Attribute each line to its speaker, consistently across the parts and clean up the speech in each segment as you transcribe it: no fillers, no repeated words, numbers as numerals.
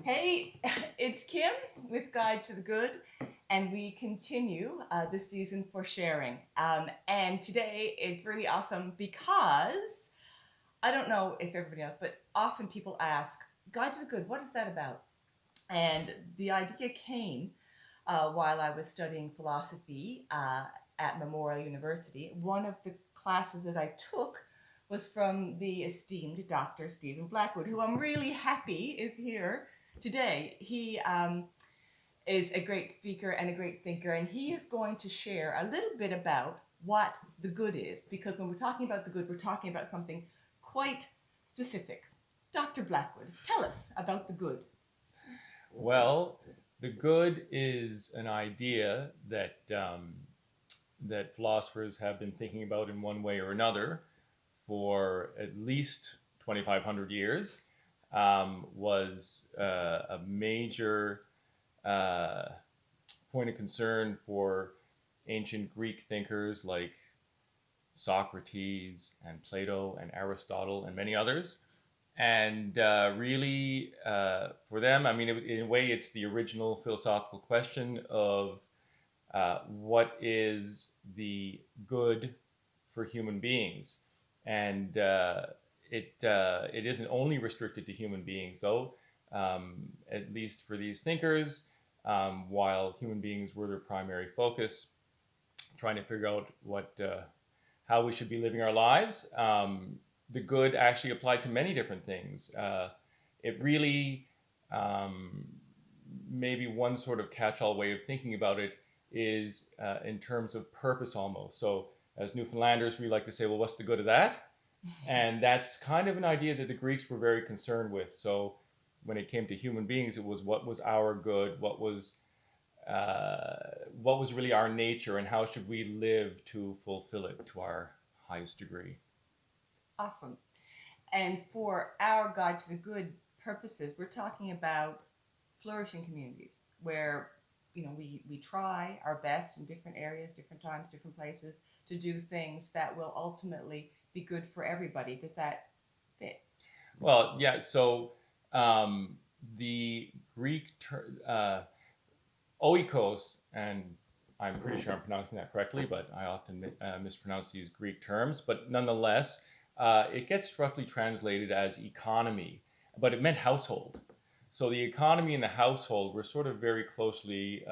Speaker 1: Hey, it's Kim with Guide to the Good, and we continue this season for sharing. And today it's really awesome because I don't know if everybody knows, but often people ask, Guide to the Good, what is that about? And the idea came while I was studying philosophy at Memorial University. One of the classes that I took was from the esteemed Dr. Stephen Blackwood, who I'm really happy is here today. He is a great speaker and a great thinker, and he is going to share a little bit about what the good is, because when we're talking about the good, we're talking about something quite specific. Dr. Blackwood, tell us about the good.
Speaker 2: Well, the good is an idea that philosophers have been thinking about in one way or another for at least 2,500 years. Was a major uh, point of concern for ancient Greek thinkers like Socrates and Plato and Aristotle and many others. And really, for them, I mean, in a way, it's the original philosophical question of what is the good for human beings, and it isn't only restricted to human beings, though. At least for these thinkers, while human beings were their primary focus, trying to figure out what how we should be living our lives. The good actually applied to many different things. It really, maybe one sort of catch-all way of thinking about it is in terms of purpose almost. So as Newfoundlanders, we like to say, well, what's the good of that? And that's kind of an idea that the Greeks were very concerned with. So when it came to human beings, it was what was our good, what was really our nature, and how should we live to fulfill it to our highest degree.
Speaker 1: Awesome. And for our Guide to the Good purposes, we're talking about flourishing communities where we try our best in different areas, different times, different places to do things that will ultimately be good for everybody. Does that fit?
Speaker 2: Well, yeah. So the Greek oikos, and I'm pretty sure I'm pronouncing that correctly, but I often mispronounce these Greek terms. But nonetheless, it gets roughly translated as economy, but it meant household. So the economy and the household were sort of very closely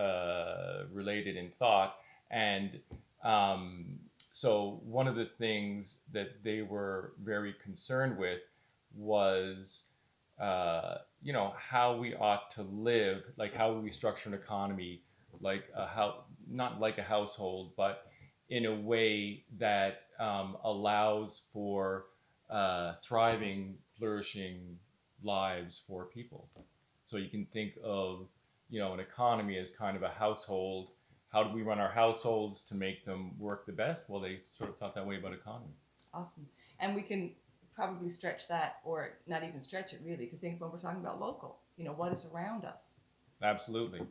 Speaker 2: related in thought. And so one of the things that they were very concerned with was how we ought to live, like how we structure an economy, like how not like a household, but in a way that allows for thriving, flourishing lives for people. So you can think of an economy as kind of a household. How do we run our households to make them work the best? Well, they sort of thought that way about economy.
Speaker 1: Awesome. And we can probably stretch that, or not even stretch it really, to think when we're talking about local, what is around us.
Speaker 2: Absolutely.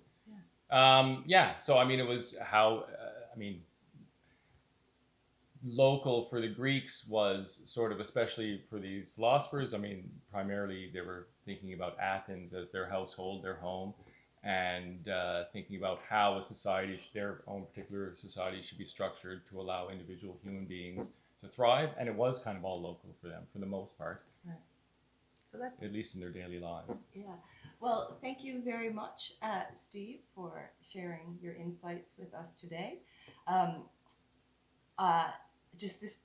Speaker 1: Yeah.
Speaker 2: Yeah. So I mean, it was how I mean, local for the Greeks was sort of, especially for these philosophers. I mean, primarily they were thinking about Athens as their household, their home, and thinking about how a society, their own particular society, should be structured to allow individual human beings to thrive. And it was kind of all local for them for the most part,
Speaker 1: Right. So that's,
Speaker 2: at least in their daily lives.
Speaker 1: yeah. Well, thank you very much, Steve, for sharing your insights with us today. Um, uh, just this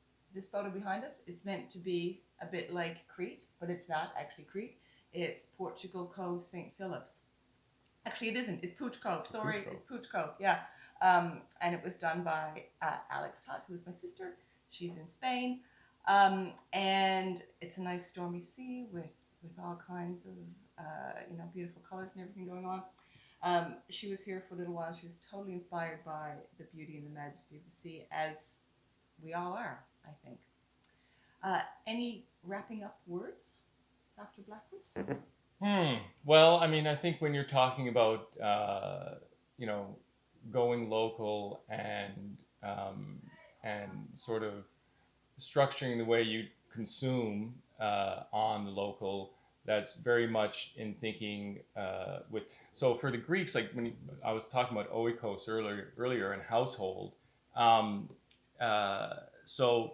Speaker 1: photo behind us, it's meant to be a bit like Crete, but it's not actually Crete. It's Portugal Cove St. Philip's. Actually, it isn't. It's Pooch Cove. Sorry,
Speaker 2: Pooch Cove.
Speaker 1: it's Pooch Cove. Yeah. And it was done by Alex Todd, who is my sister. She's in Spain. And it's a nice stormy sea with all kinds of beautiful colors and everything going on. She was here for a little while. She was totally inspired by the beauty and the majesty of the sea, as we all are, I think. Any wrapping up words, Dr. Blackwood?
Speaker 2: Well, I mean, I think when you're talking about you know going local and sort of structuring the way you consume on the local, that's very much in thinking with. So for the Greeks, like I was talking about oikos earlier and household. Um, so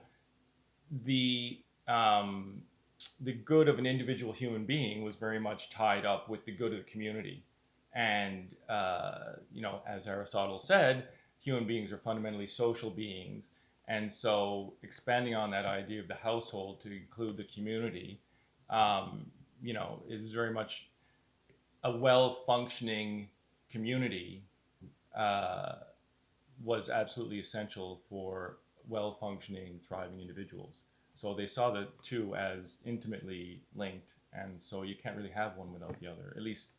Speaker 2: the um, the good of an individual human being was very much tied up with the good of the community. And, as Aristotle said, human beings are fundamentally social beings. And so expanding on that idea of the household to include the community, um, it was very much a well functioning community uh, was absolutely essential for well functioning, thriving individuals. So they saw the two as intimately linked, and so you can't really have one without the other, at least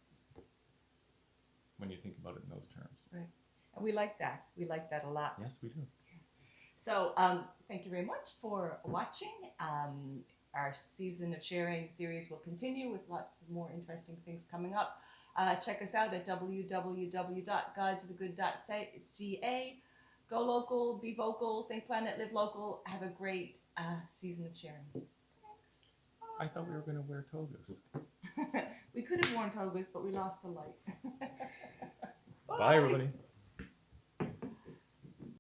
Speaker 2: when you think about it in those terms.
Speaker 1: Right. And we like that. We like that a lot.
Speaker 2: Yes, we do.
Speaker 1: So thank you very much for watching. Our season of sharing series will continue with lots of more interesting things coming up. Check us out at www.guidetothegood.ca. Go local, be vocal, think planet, live local. Have a great season of sharing. Thanks.
Speaker 2: I thought we were going to wear togas.
Speaker 1: We could have worn togas, but we lost the light.
Speaker 2: Bye, everybody.